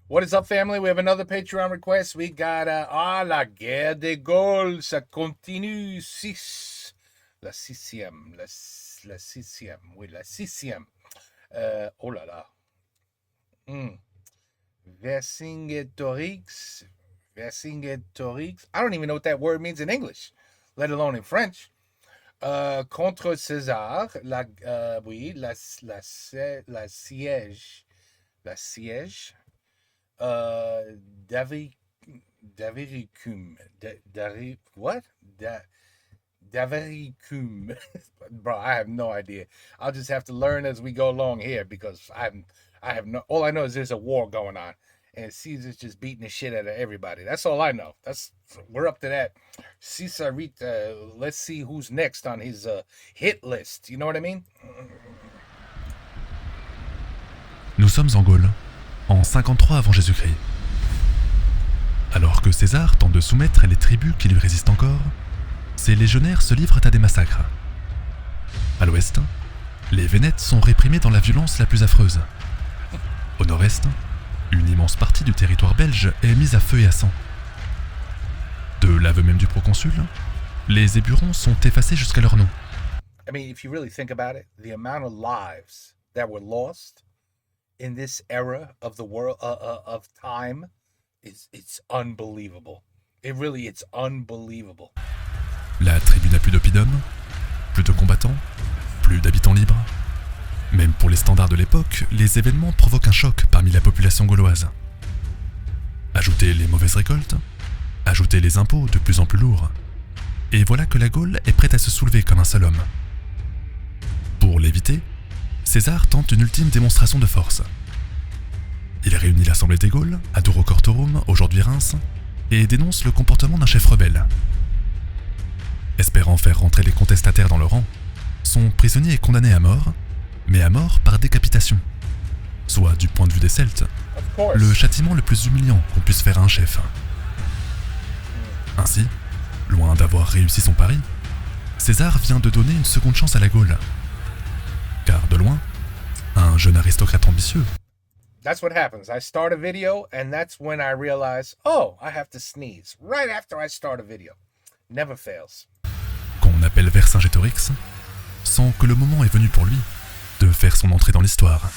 What is up, family? We have another Patreon request. We got la guerre des Gaules. Ça continue. Six. La sixième. La sixième. Oui, la sixième. Oh là là. Vercingetorix. Vercingetorix. I don't even know what that word means in English, let alone in French. Contre César. Oui, la siège. La siège. Davi, Daviricum. What? Daviricum. Bro, I have no idea. I'll just have to learn as we go along here because I have no. All I know is there's a war going on, and Caesar's just beating the shit out of everybody. That's all I know. We're up to that. Caesarita. Let's see who's next on his hit list. You know what I mean? Nous sommes en Gaule, en 53 avant Jésus-Christ. Alors que César tente de soumettre les tribus qui lui résistent encore, ses légionnaires se livrent à des massacres. À l'ouest, les Vénètes sont réprimés dans la violence la plus affreuse. Au nord-est, une immense partie du territoire belge est mise à feu et à sang. De l'aveu même du proconsul, les Éburons sont effacés jusqu'à leur nom. I mean, if you really think about it, the amount of lives that were lost in this era of the world of time it's unbelievable. It's unbelievable. La tribu n'a plus d'oppidum, plus de combattants, plus d'habitants libres. Même pour les standards de l'époque, les événements provoquent un choc parmi la population gauloise. Ajoutez les mauvaises récoltes, ajoutez les impôts de plus en plus lourds, et voilà que la Gaule est prête à se soulever comme un seul homme. Pour l'éviter, César tente une ultime démonstration de force. Il réunit l'Assemblée des Gaules, à Durocortorum, aujourd'hui Reims, et dénonce le comportement d'un chef rebelle. Espérant faire rentrer les contestataires dans le rang, son prisonnier est condamné à mort, mais à mort par décapitation. Soit, du point de vue des Celtes, le châtiment le plus humiliant qu'on puisse faire à un chef. Ainsi, loin d'avoir réussi son pari, César vient de donner une seconde chance à la Gaule. Car de loin, un jeune aristocrate ambitieux. That's what happens. I start a video and that's when I realize, oh, I have to sneeze right after I start a video. Never fails. Qu'on appelle Vercingétorix, sent que le moment est venu pour lui de faire son entrée dans l'histoire.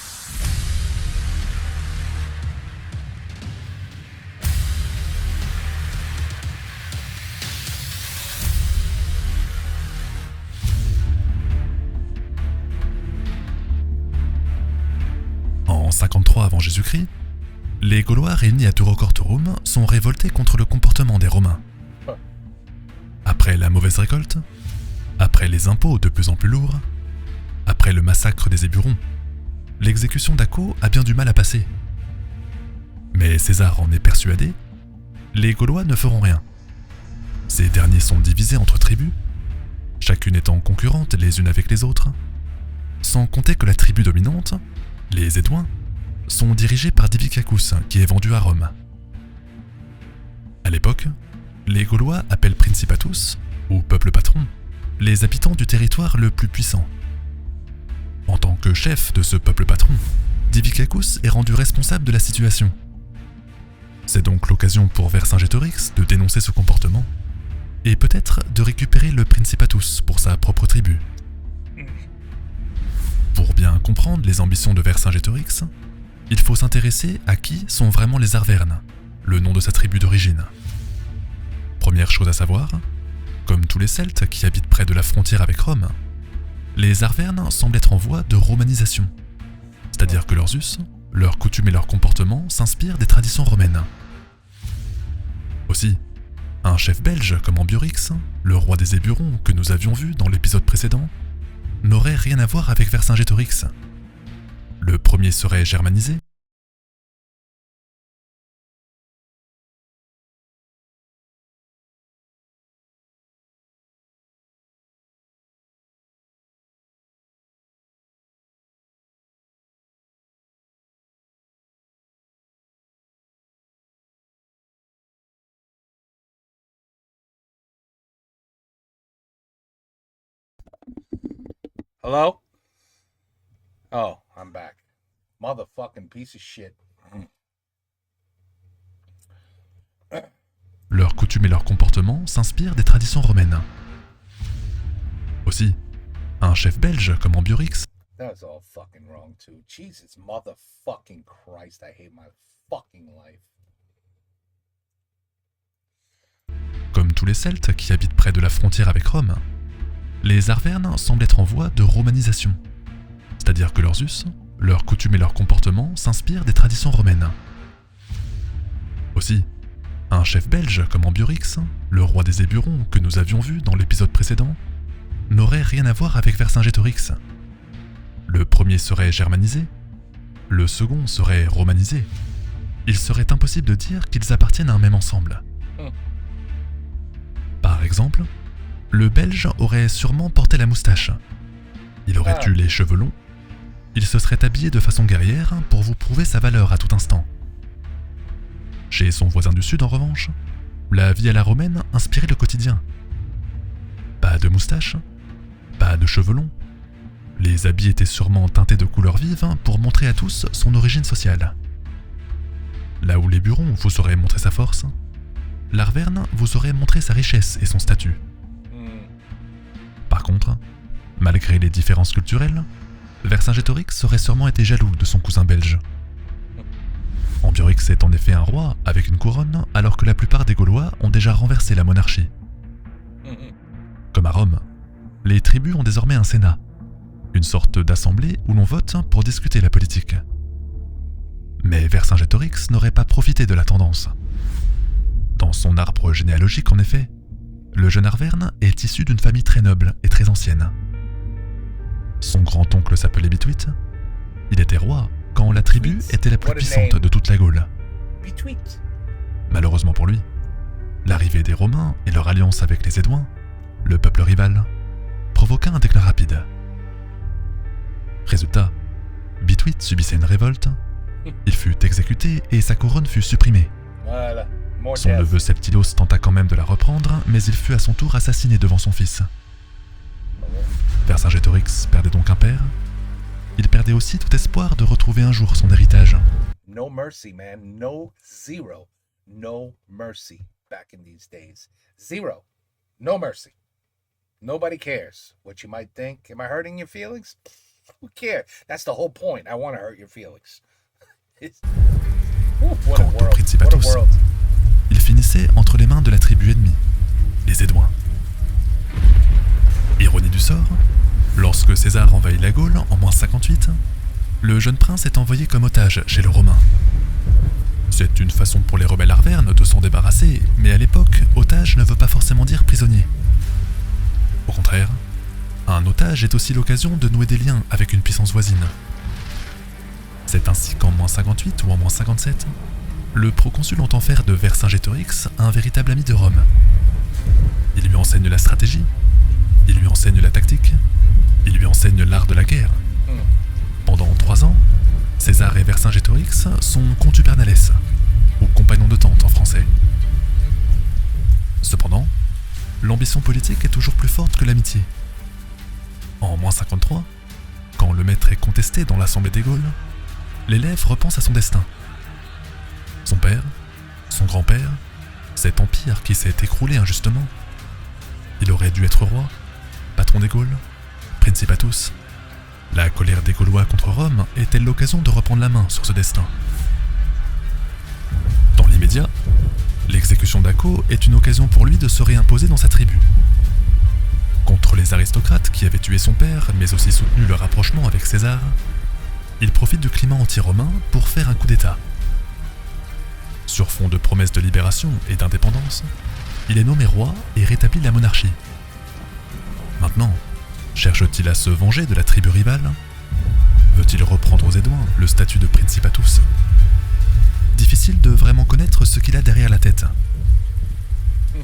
En 53 avant Jésus-Christ, les Gaulois réunis à Durocortorum sont révoltés contre le comportement des Romains. Après la mauvaise récolte, après les impôts de plus en plus lourds, après le massacre des Éburons, l'exécution d'Acco a bien du mal à passer. Mais César en est persuadé, les Gaulois ne feront rien. Ces derniers sont divisés entre tribus, chacune étant concurrente les unes avec les autres, sans compter que la tribu dominante, les Édouins, sont dirigés par Divicacus, qui est vendu à Rome. À l'époque, les Gaulois appellent Principatus, ou peuple patron, les habitants du territoire le plus puissant. En tant que chef de ce peuple patron, Divicacus est rendu responsable de la situation. C'est donc l'occasion pour Vercingétorix de dénoncer ce comportement, et peut-être de récupérer le Principatus pour sa propre tribu. Pour bien comprendre les ambitions de Vercingétorix, il faut s'intéresser à qui sont vraiment les Arvernes, le nom de sa tribu d'origine. Première chose à savoir, comme tous les Celtes qui habitent près de la frontière avec Rome, les Arvernes semblent être en voie de romanisation, c'est-à-dire que leurs us, leurs coutumes et leurs comportements s'inspirent des traditions romaines. Aussi, un chef belge comme Ambiorix, le roi des Éburons que nous avions vu dans l'épisode précédent, n'aurait rien à voir avec Vercingétorix. Le premier serait germanisé. Hello? Oh, I'm back. Motherfucking piece of shit. coutumes et leurs comportements s'inspirent des traditions romaines. Aussi, un chef belge comme Ambiorix That's all fucking wrong too. Jesus motherfucking Christ, I hate my fucking life. Comme tous les Celtes qui habitent près de la frontière avec Rome, les Arvernes semblent être en voie de romanisation, c'est-à-dire que leurs us, leurs coutumes et leurs comportements s'inspirent des traditions romaines. Aussi, un chef belge comme Ambiorix, le roi des Éburons que nous avions vu dans l'épisode précédent, n'aurait rien à voir avec Vercingétorix. Le premier serait germanisé, le second serait romanisé. Il serait impossible de dire qu'ils appartiennent à un même ensemble. Par exemple, le Belge aurait sûrement porté la moustache. Il aurait eu les cheveux longs. Il se serait habillé de façon guerrière pour vous prouver sa valeur à tout instant. Chez son voisin du Sud, en revanche, la vie à la romaine inspirait le quotidien. Pas de moustache, pas de cheveux longs. Les habits étaient sûrement teintés de couleurs vives pour montrer à tous son origine sociale. Là où les Burons vous auraient montré sa force, l'Arverne vous aurait montré sa richesse et son statut. Par contre, malgré les différences culturelles, Vercingétorix aurait sûrement été jaloux de son cousin belge. Ambiorix est en effet un roi avec une couronne, alors que la plupart des Gaulois ont déjà renversé la monarchie. Comme à Rome, les tribus ont désormais un sénat, une sorte d'assemblée où l'on vote pour discuter la politique. Mais Vercingétorix n'aurait pas profité de la tendance. Dans son arbre généalogique, en effet, le jeune Arverne est issu d'une famille très noble et très ancienne. Son grand-oncle s'appelait Bituit. Il était roi quand la tribu était la plus puissante de toute la Gaule. Malheureusement pour lui, l'arrivée des Romains et leur alliance avec les Édouins, le peuple rival, provoqua un déclin rapide. Résultat, Bituit subissait une révolte, il fut exécuté et sa couronne fut supprimée. Voilà. Son neveu Septilos tenta quand même de la reprendre, mais il fut à son tour assassiné devant son fils. Vercingétorix perdait donc un père. Il perdait aussi tout espoir de retrouver un jour son héritage. No mercy, man. No, zero. No mercy back in these days. Zero. No mercy. Nobody cares what you might think. Am I hurting your feelings? Who cares? That's the whole point. I want to hurt your feelings. What a Quant au world. What a Principatus, world. il finissait entre les mains de la tribu ennemie, les Édouins. Ironie du sort, lorsque César envahit la Gaule en -58, le jeune prince est envoyé comme otage chez les Romains. C'est une façon pour les rebelles arvernes de s'en débarrasser, mais à l'époque, otage ne veut pas forcément dire prisonnier. Au contraire, un otage est aussi l'occasion de nouer des liens avec une puissance voisine. C'est ainsi qu'en -58 ou en -57, le proconsul entend faire de Vercingétorix un véritable ami de Rome. Il lui enseigne la stratégie, il lui enseigne la tactique, il lui enseigne l'art de la guerre. Pendant 3 ans, César et Vercingétorix sont contubernales, ou compagnons de tente en français. Cependant, l'ambition politique est toujours plus forte que l'amitié. En -53, quand le maître est contesté dans l'Assemblée des Gaules, l'élève repense à son destin. Son père, son grand-père, cet empire qui s'est écroulé injustement. Il aurait dû être roi, patron des Gaules, Principatus. La colère des Gaulois contre Rome est-elle l'occasion de reprendre la main sur ce destin? Dans l'immédiat, l'exécution d'Acco est une occasion pour lui de se réimposer dans sa tribu. Contre les aristocrates qui avaient tué son père, mais aussi soutenu le rapprochement avec César, il profite du climat anti-romain pour faire un coup d'État. Sur fond de promesses de libération et d'indépendance, il est nommé roi et rétablit la monarchie. Maintenant, cherche-t-il à se venger de la tribu rivale? Veut-il reprendre aux Édouins le statut de Principatus? Difficile de vraiment connaître ce qu'il a derrière la tête.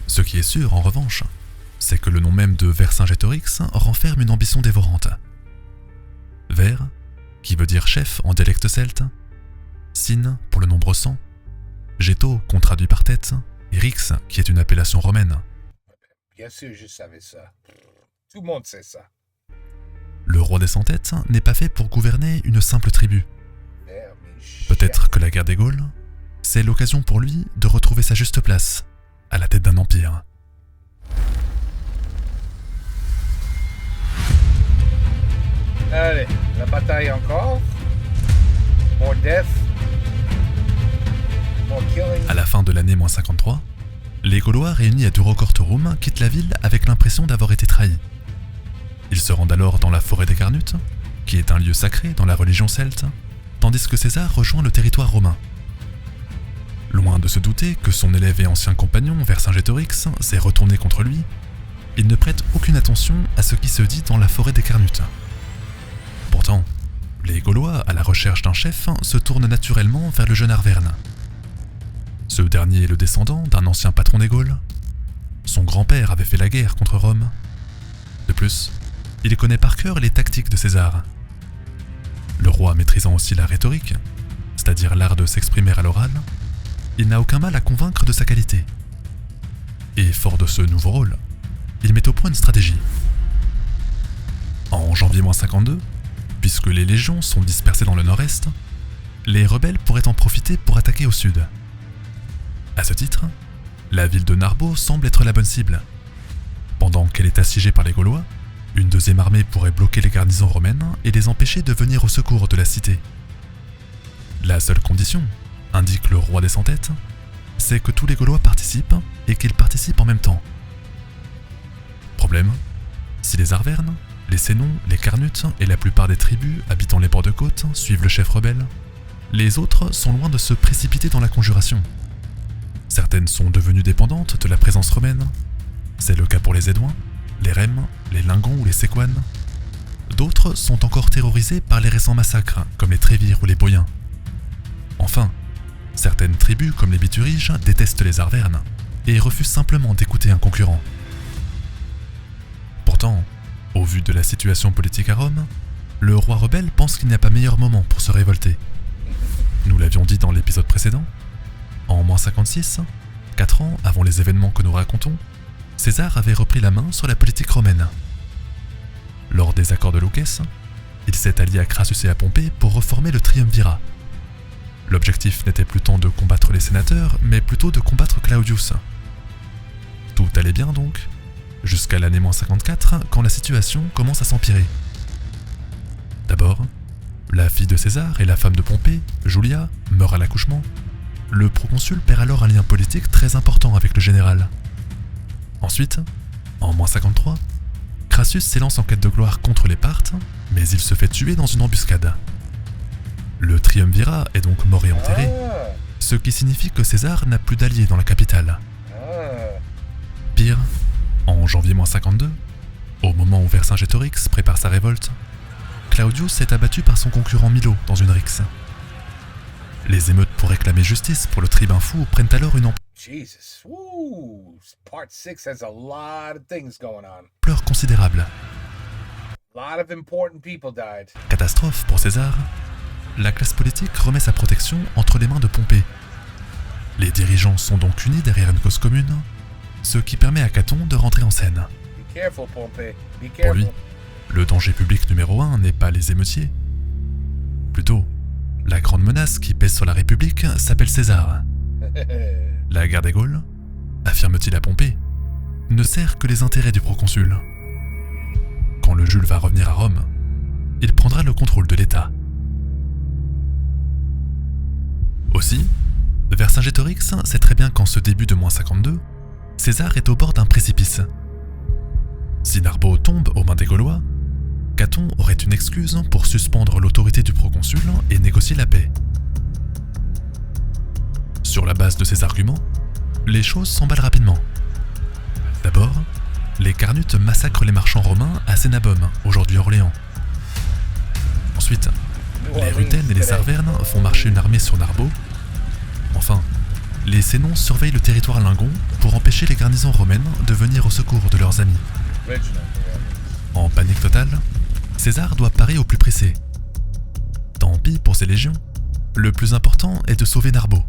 Ce qui est sûr, en revanche, c'est que le nom même de Vercingétorix renferme une ambition dévorante. Ver, qui veut dire chef en dialecte celte, Sin pour le nombre 100, Géto qu'on traduit par tête, et Rix qui est une appellation romaine. Bien sûr, je savais ça. Tout le monde sait ça. Le roi des 100 têtes n'est pas fait pour gouverner une simple tribu. Damn, Peut-être que la guerre des Gaules, c'est l'occasion pour lui de retrouver sa juste place à la tête d'un empire. Allez, la bataille encore. More death. More killing. À la fin de l'année -53, les Gaulois réunis à Durocortorum quittent la ville avec l'impression d'avoir été trahis. Ils se rendent alors dans la forêt des Carnutes, qui est un lieu sacré dans la religion celte, tandis que César rejoint le territoire romain. Loin de se douter que son élève et ancien compagnon Vercingétorix s'est retourné contre lui, il ne prête aucune attention à ce qui se dit dans la forêt des Carnutes. Pourtant, les Gaulois, à la recherche d'un chef, se tournent naturellement vers le jeune Arverne. Ce dernier est le descendant d'un ancien patron des Gaules. Son grand-père avait fait la guerre contre Rome. De plus, il connaît par cœur les tactiques de César. Le roi maîtrisant aussi la rhétorique, c'est-à-dire l'art de s'exprimer à l'oral, il n'a aucun mal à convaincre de sa qualité. Et fort de ce nouveau rôle, il met au point une stratégie. En janvier -52, puisque les légions sont dispersées dans le nord-est, les rebelles pourraient en profiter pour attaquer au sud. À ce titre, la ville de Narbo semble être la bonne cible. Pendant qu'elle est assiégée par les Gaulois, une deuxième armée pourrait bloquer les garnisons romaines et les empêcher de venir au secours de la cité. La seule condition, indique le roi des Sans-Têtes, c'est que tous les Gaulois participent et qu'ils participent en même temps. Problème, si les Arvernes, les Sénons, les Carnutes et la plupart des tribus habitant les bords de côte suivent le chef rebelle, les autres sont loin de se précipiter dans la conjuration. Certaines sont devenues dépendantes de la présence romaine. C'est le cas pour les Édouins, les Rèmes, les Lingons ou les Séquanes. D'autres sont encore terrorisés par les récents massacres, comme les Trévires ou les Boyens. Enfin, certaines tribus, comme les Bituriges, détestent les Arvernes et refusent simplement d'écouter un concurrent. Pourtant, au vu de la situation politique à Rome, le roi rebelle pense qu'il n'y a pas meilleur moment pour se révolter. Nous l'avions dit dans l'épisode précédent, en -56, 4 ans avant les événements que nous racontons, César avait repris la main sur la politique romaine. Lors des accords de Lucès, il s'est allié à Crassus et à Pompée pour reformer le triumvirat. L'objectif n'était plus tant de combattre les sénateurs, mais plutôt de combattre Claudius. Tout allait bien donc, jusqu'à l'année -54, quand la situation commence à s'empirer. D'abord, la fille de César et la femme de Pompée, Julia, meurt à l'accouchement. Le proconsul perd alors un lien politique très important avec le général. Ensuite, en -53, Crassus s'élance en quête de gloire contre les Parthes, mais il se fait tuer dans une embuscade. Le triumvirat est donc mort et enterré, ce qui signifie que César n'a plus d'alliés dans la capitale. Pire, en janvier -52, au moment où Vercingétorix prépare sa révolte, Claudius est abattu par son concurrent Milo dans une rixe. Les émeutes pour réclamer justice pour le tribun fou prennent alors une Jesus. Woo. Part 6 has a lot of things going on. ampleur considérable. A lot of important people died. Catastrophe pour César, la classe politique remet sa protection entre les mains de Pompée. Les dirigeants sont donc unis derrière une cause commune, ce qui permet à Caton de rentrer en scène. Be careful, Pompey. Be Pour lui, careful. le danger public numéro 1 n'est pas les émeutiers. Plutôt, la grande menace qui pèse sur la République s'appelle César. La guerre des Gaules, affirme-t-il à Pompée, ne sert que les intérêts du proconsul. Quand le Jules va revenir à Rome, il prendra le contrôle de l'État. Aussi, Vercingétorix sait très bien qu'en ce début de -52, César est au bord d'un précipice. Si Narbo tombe aux mains des Gaulois, Caton aurait une excuse pour suspendre l'autorité du proconsul et négocier la paix. Sur la base de ces arguments, les choses s'emballent rapidement. D'abord, les Carnutes massacrent les marchands romains à Cénabum, aujourd'hui Orléans. Ensuite, les Rutènes et les Arvernes font marcher une armée sur Narbo. Enfin, les Sénons surveillent le territoire Lingon pour empêcher les garnisons romaines de venir au secours de leurs amis. En panique totale, César doit parer au plus pressé. Tant pis pour ses légions, le plus important est de sauver Narbo.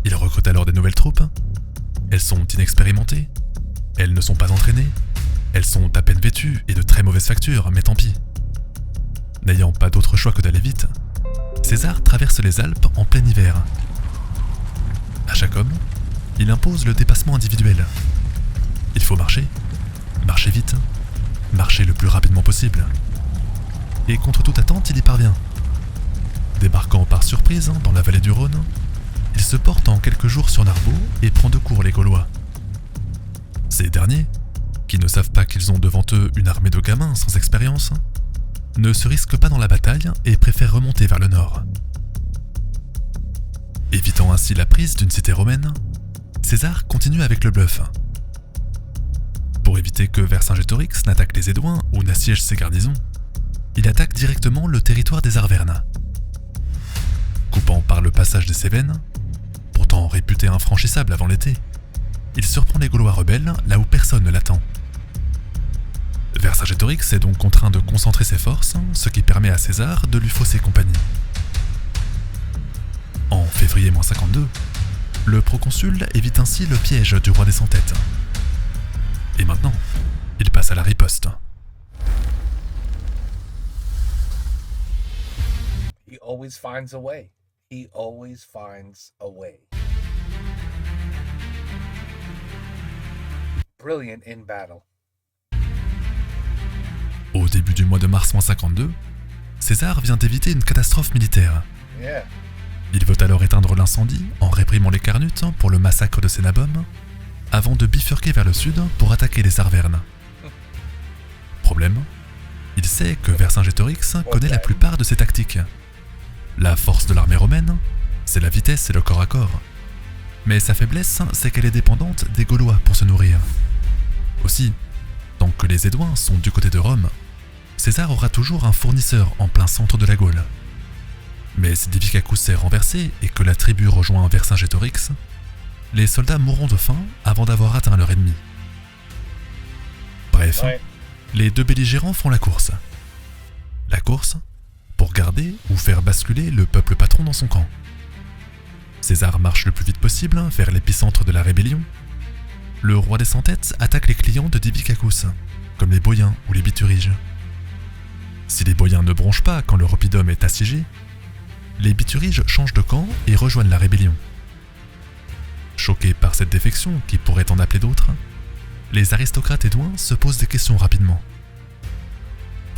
Il recrute alors des nouvelles troupes. Elles sont inexpérimentées, elles ne sont pas entraînées, elles sont à peine vêtues et de très mauvaise facture, mais tant pis. N'ayant pas d'autre choix que d'aller vite, César traverse les Alpes en plein hiver. À chaque homme, il impose le dépassement individuel. Il faut marcher vite, marcher le plus rapidement possible. Et contre toute attente, il y parvient. Débarquant par surprise dans la vallée du Rhône, il se porte en quelques jours sur Narbo et prend de court les Gaulois. Ces derniers, qui ne savent pas qu'ils ont devant eux une armée de gamins sans expérience, ne se risquent pas dans la bataille et préfèrent remonter vers le nord. Évitant ainsi la prise d'une cité romaine, César continue avec le bluff. Pour éviter que Vercingétorix n'attaque les Édouins ou n'assiège ses garnisons, il attaque directement le territoire des Arvernes. Coupant par le passage des Cévennes, pourtant réputé infranchissable avant l'été, il surprend les Gaulois rebelles là où personne ne l'attend. Vercingétorix est donc contraint de concentrer ses forces, ce qui permet à César de lui fausser compagnie. En février -52, le proconsul évite ainsi le piège du roi des Cent-Têtes. Et maintenant, il passe à la riposte. He always finds a way. He always finds a way. Brilliant in battle. Au début du mois de mars -52, César vient d'éviter une catastrophe militaire. Yeah. Il veut alors éteindre l'incendie en réprimant les Carnutes pour le massacre de Cénabum, avant de bifurquer vers le sud pour attaquer les Arvernes. Problème, il sait que Vercingétorix connaît la plupart de ses tactiques. La force de l'armée romaine, c'est la vitesse et le corps à corps. Mais sa faiblesse, c'est qu'elle est dépendante des Gaulois pour se nourrir. Aussi, tant que les Édouins sont du côté de Rome, César aura toujours un fournisseur en plein centre de la Gaule. Mais si Divicacus est renversé et que la tribu rejoint Vercingétorix, les soldats mourront de faim avant d'avoir atteint leur ennemi. Bref, Ouais. les deux belligérants font la course. La course pour garder ou faire basculer le peuple patron dans son camp. César marche le plus vite possible vers l'épicentre de la rébellion. Le roi des Cent-Têtes attaque les clients de Divicacus, comme les Boïens ou les Bituriges. Si les Boïens ne bronchent pas quand le Oppidum est assiégé, les Bituriges changent de camp et rejoignent la rébellion. Choqués par cette défection qui pourrait en appeler d'autres, les aristocrates édouins se posent des questions rapidement.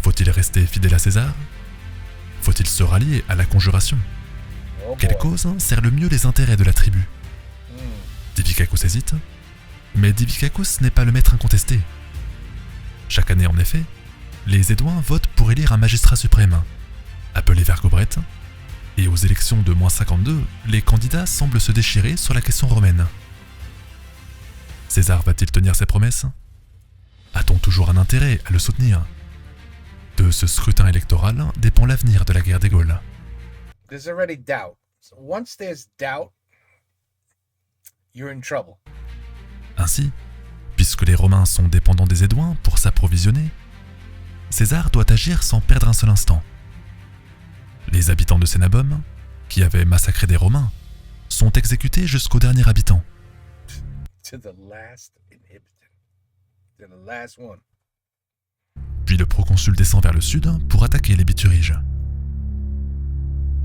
Faut-il rester fidèle à César ? Faut-il se rallier à la conjuration ? Oh Quelle boy. cause sert le mieux les intérêts de la tribu ? Mm. Divicacus hésite, mais Divicacus n'est pas le maître incontesté. Chaque année en effet, les Édouins votent pour élire un magistrat suprême, appelé Vergobrette, et aux élections de -52, les candidats semblent se déchirer sur la question romaine. César va-t-il tenir ses promesses ? A-t-on toujours un intérêt à le soutenir ? De ce scrutin électoral dépend l'avenir de la guerre des Gaules. There's already doubt. So once there's doubt, you're in trouble. Ainsi, puisque les Romains sont dépendants des Édouins pour s'approvisionner, César doit agir sans perdre un seul instant. Les habitants de Cénabum, qui avaient massacré des Romains, sont exécutés jusqu'au dernier habitant. To the last inhabitant. To the last one. Puis le proconsul descend vers le sud pour attaquer les Bituriges.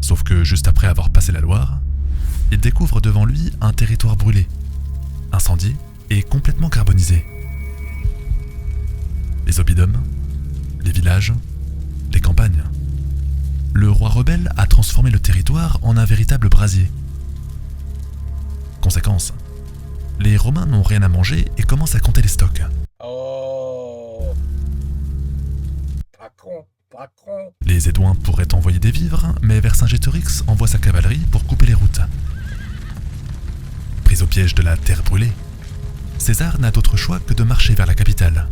Sauf que juste après avoir passé la Loire, il découvre devant lui un territoire brûlé, incendié et complètement carbonisé. Les oppidums, les villages, les campagnes. Le roi rebelle a transformé le territoire en un véritable brasier. Conséquence, les Romains n'ont rien à manger et commencent à compter les stocks. Oh. Patron. Les Édouins pourraient envoyer des vivres, mais Vercingétorix envoie sa cavalerie pour couper les routes. Pris au piège de la terre brûlée, César n'a d'autre choix que de marcher vers la capitale.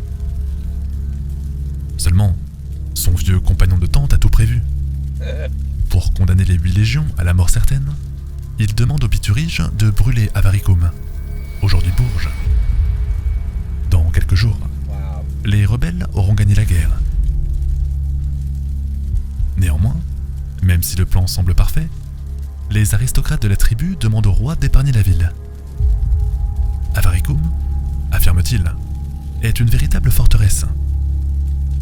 Seulement, son vieux compagnon de tente a tout prévu. Pour condamner les 8 légions à la mort certaine, il demande aux Bituriges de brûler Avaricum, aujourd'hui Bourges. Dans quelques jours, Wow. les rebelles auront gagné la guerre. Néanmoins, même si le plan semble parfait, les aristocrates de la tribu demandent au roi d'épargner la ville. Avaricum, affirme-t-il, est une véritable forteresse.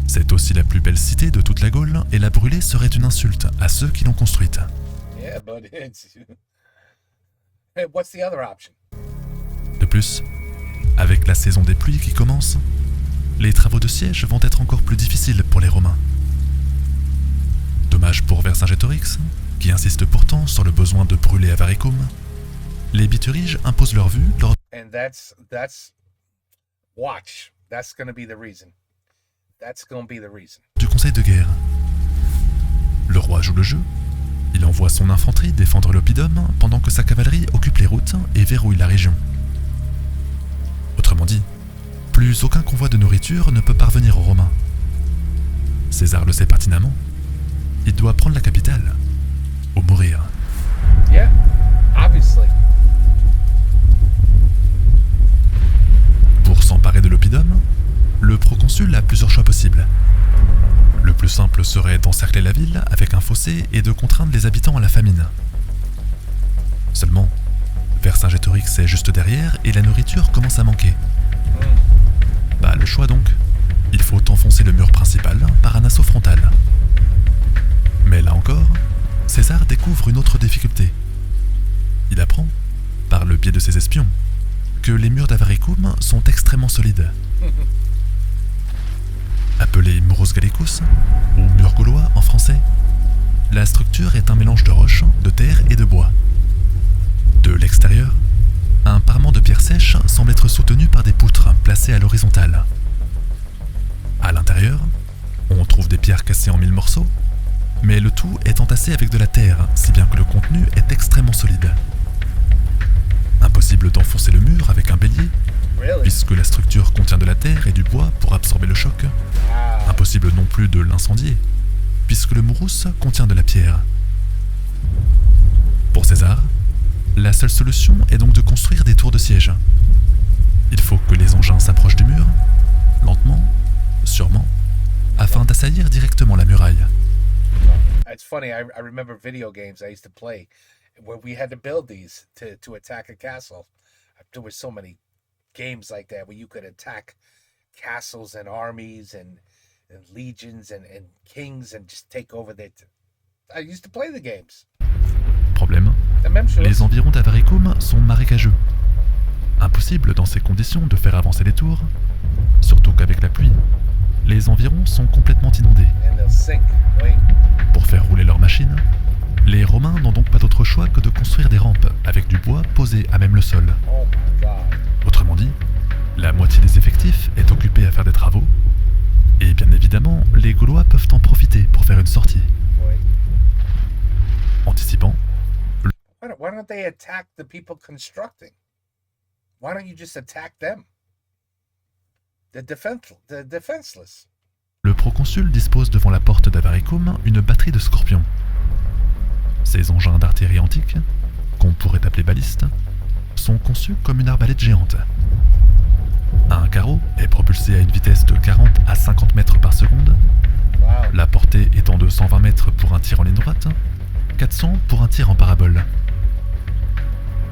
C'est aussi la plus belle cité de toute la Gaule et la brûler serait une insulte à ceux qui l'ont construite. Yeah, but it's. Hey, what's the other option? plus, avec la saison des pluies qui commence, les travaux de siège vont être encore plus difficiles pour les Romains. Dommage pour Vercingétorix, qui insiste pourtant sur le besoin de brûler Avaricum. Les Bituriges imposent leur vue lors And that's watch. That's gonna be the reason. That's gonna be the reason. du conseil de guerre. Le roi joue le jeu. Il envoie son infanterie défendre l'oppidum pendant que sa cavalerie occupe les routes et verrouille la région. Autrement dit, plus aucun convoi de nourriture ne peut parvenir aux Romains. César le sait pertinemment. Il doit prendre la capitale, ou mourir. Yeah, obviously. Pour s'emparer de l'oppidum, le proconsul a plusieurs choix possibles. Le plus simple serait d'encercler la ville avec un fossé et de contraindre les habitants à la famine. Seulement, Vercingétorix est juste derrière et la nourriture commence à manquer. Bah, le choix donc. Il faut enfoncer le mur principal par un assaut frontal. Mais là encore, César découvre une autre difficulté. Il apprend, par le biais de ses espions, que les murs d'Avaricum sont extrêmement solides. Appelé Murus Gallicus, ou mur gaulois en français, la structure est un mélange de roches, de terre et de bois. De l'extérieur, un parement de pierre sèche semble être soutenu par des poutres placées à l'horizontale. À l'intérieur, on trouve des pierres cassées en 1000 morceaux, mais le tout est entassé avec de la terre, si bien que le contenu est extrêmement solide. Impossible d'enfoncer le mur avec un bélier, Really? puisque la structure contient de la terre et du bois pour absorber le choc. Wow. Impossible non plus de l'incendier, puisque le Murus contient de la pierre. Pour César, la seule solution est donc de construire des tours de siège. Il faut que les engins s'approchent du mur, lentement, sûrement, afin d'assaillir directement la muraille. It's funny. I remember video games I used to play where we had to build these to attack a castle. There were so many games like that where you could attack castles and armies and legions and kings and just take over their. I used to play the games. Problème, La même chose. les environs d'Avaricum sont marécageux. Impossible dans ces conditions de faire avancer les tours, surtout qu'avec la pluie, les environs sont complètement inondés. And they'll sink. Wait. Pour faire rouler leurs machines, les Romains n'ont donc pas d'autre choix que de construire des rampes avec du bois posé à même le sol. Oh my God. Autrement dit, la moitié des effectifs est occupée à faire des travaux, et bien évidemment, les Gaulois peuvent en profiter pour faire une sortie. Wait. Anticipant, Why don't they attack the people constructing? Why don't you just attack them? They're defenseless. le proconsul dispose devant la porte d'Avaricum une batterie de scorpions. Ces engins d'artillerie antique, qu'on pourrait appeler balistes, sont conçus comme une arbalète géante. Un carreau est propulsé à une vitesse de 40 à 50 mètres par seconde, Wow. la portée étant de 120 mètres pour un tir en ligne droite, 400 pour un tir en parabole.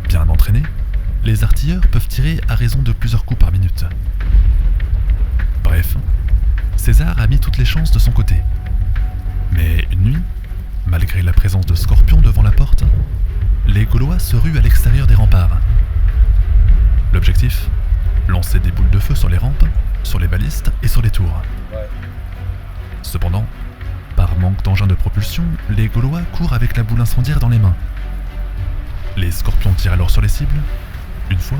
Bien entraînés, les artilleurs peuvent tirer à raison de plusieurs coups par minute. Bref, César a mis toutes les chances de son côté. Mais une nuit, malgré la présence de scorpions devant la porte, les Gaulois se ruent à l'extérieur des remparts. L'objectif ? Lancer des boules de feu sur les rampes, sur les balistes et sur les tours. Ouais. Cependant, par manque d'engins de propulsion, les Gaulois courent avec la boule incendiaire dans les mains. Les scorpions tirent alors sur les cibles, une fois,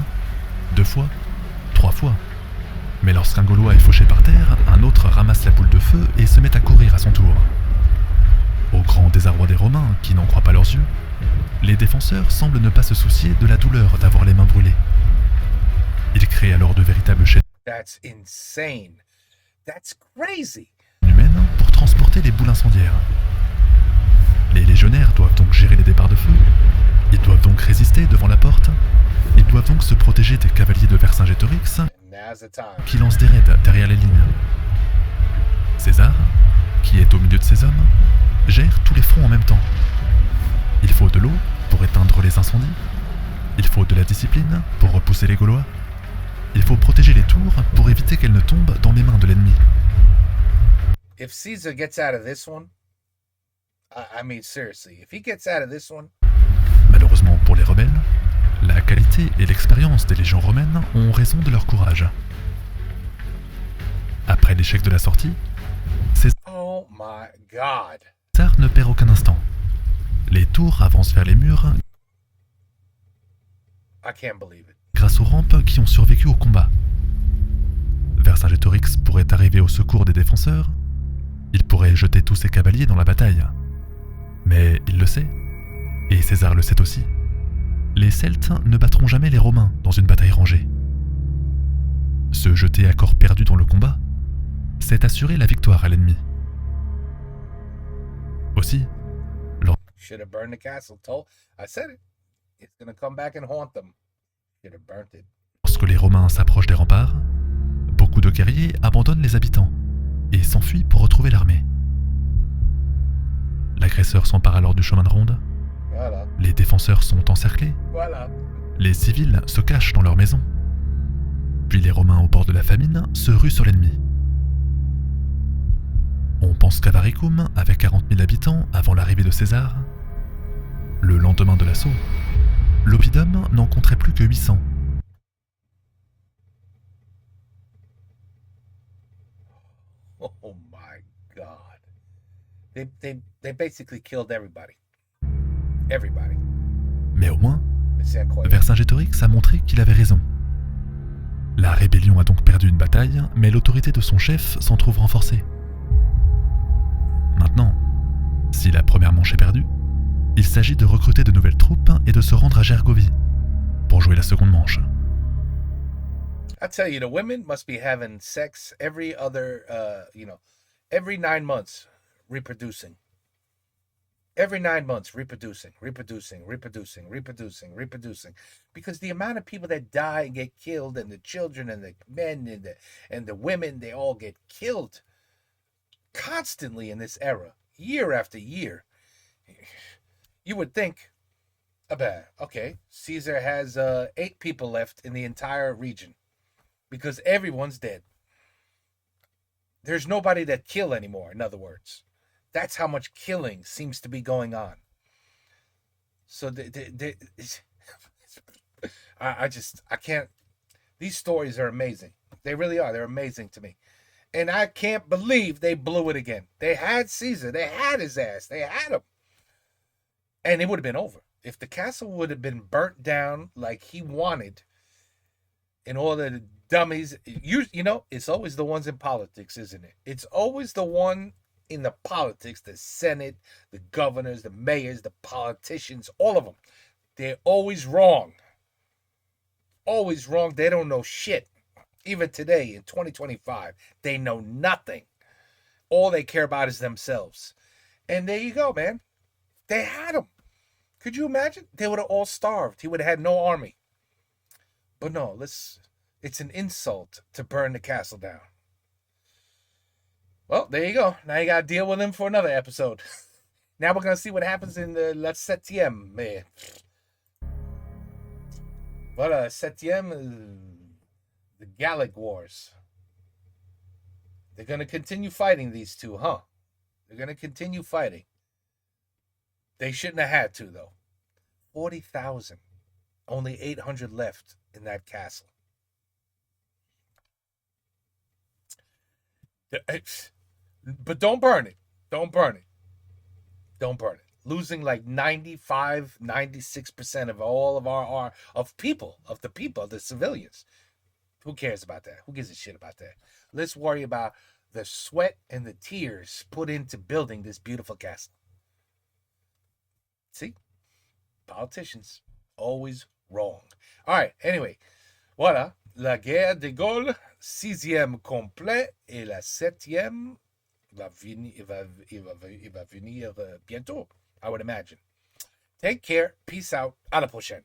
2 fois, 3 fois. Mais lorsqu'un Gaulois est fauché par terre, un autre ramasse la boule de feu et se met à courir à son tour. Au grand désarroi des Romains, qui n'en croient pas leurs yeux, les défenseurs semblent ne pas se soucier de la douleur d'avoir les mains brûlées. Ils créent alors de véritables chaînes That's insane. That's crazy. humaines pour transporter les boules incendiaires. Les légionnaires doivent donc gérer les départs de feu, ils doivent donc résister devant la porte, ils doivent donc se protéger des cavaliers de Vercingétorix Now's the time. qui lancent des raids derrière les lignes. César, qui est au milieu de ses hommes, gère tous les fronts en même temps. Il faut de l'eau pour éteindre les incendies, il faut de la discipline pour repousser les Gaulois, il faut protéger les tours pour éviter qu'elles ne tombent dans les mains de l'ennemi. If Caesar gets out of this one, I mean seriously, if he gets out of this one, Malheureusement pour les rebelles, La qualité et l'expérience des légions romaines ont raison de leur courage. Après l'échec de la sortie, Oh my God. César ne perd aucun instant. Les tours avancent vers les murs I can't believe it. grâce aux rampes qui ont survécu au combat. Vercingétorix pourrait arriver au secours des défenseurs, il pourrait jeter tous ses cavaliers dans la bataille. Mais il le sait, et César le sait aussi. Les Celtes ne battront jamais les Romains dans une bataille rangée. Se jeter à corps perdu dans le combat, c'est assurer la victoire à l'ennemi. Aussi, Should have burned the castle. I said it. It's gonna come back and haunt them. Should have burnt it. lorsque les Romains s'approchent des remparts, beaucoup de guerriers abandonnent les habitants et s'enfuient pour retrouver l'armée. L'agresseur s'empare alors du chemin de ronde, Voilà. les défenseurs sont encerclés, Voilà. les civils se cachent dans leurs maisons. Puis les Romains au bord de la famine se ruent sur l'ennemi. On pense qu'Avaricum avait 40 000 habitants avant l'arrivée de César. Le lendemain de l'assaut, l'oppidum n'en compterait plus que 800. Oh my God. They basically killed everybody. Everybody. Mais au moins, C'est incroyable. Vercingétorix a montré qu'il avait raison. La rébellion a donc perdu une bataille, mais l'autorité de son chef s'en trouve renforcée. Maintenant, si la première manche est perdue, il s'agit de recruter de nouvelles troupes et de se rendre à Gergovie pour jouer la seconde manche. I tell you, the women must be having sex every other, every 9 months, reproducing. Every 9 months, reproducing. Because the amount of people that die and get killed, and the children and the men and the women, they all get killed constantly in this era, year after year. You would think, okay, Caesar has 8 people left in the entire region because everyone's dead. There's nobody to kill anymore, in other words. That's how much killing seems to be going on. So I can't. These stories are amazing. They really are. They're amazing to me. And I can't believe they blew it again. They had Caesar. They had his ass. They had him. And it would have been over. If the castle would have been burnt down like he wanted, and all the dummies, you know, it's always the ones in politics, isn't it? It's always the one in the politics, the Senate, the governors, the mayors, the politicians, all of them. They're always wrong. Always wrong. They don't know shit. Even today in 2025, they know nothing. All they care about is themselves. And there you go, man. They had him. Could you imagine? They would have all starved. He would have had no army. But no, it's an insult to burn the castle down. Well, there you go. Now you got to deal with him for another episode. Now we're going to see what happens in the La Septième. Voilà, Septième, the Gallic Wars. They're going to continue fighting, these two, huh? They're going to continue fighting. They shouldn't have had to, though. 40,000. Only 800 left in that castle. But don't burn it. Don't burn it. Don't burn it. Losing like 95, 96% of all of our people, the civilians. Who cares about that? Who gives a shit about that? Let's worry about the sweat and the tears put into building this beautiful castle. See? Politicians. Always wrong. All right, anyway. Voilà. La guerre de Gaulle, 6e complet, et la 7e va venir bientôt, I would imagine. Take care. Peace out. À la prochaine.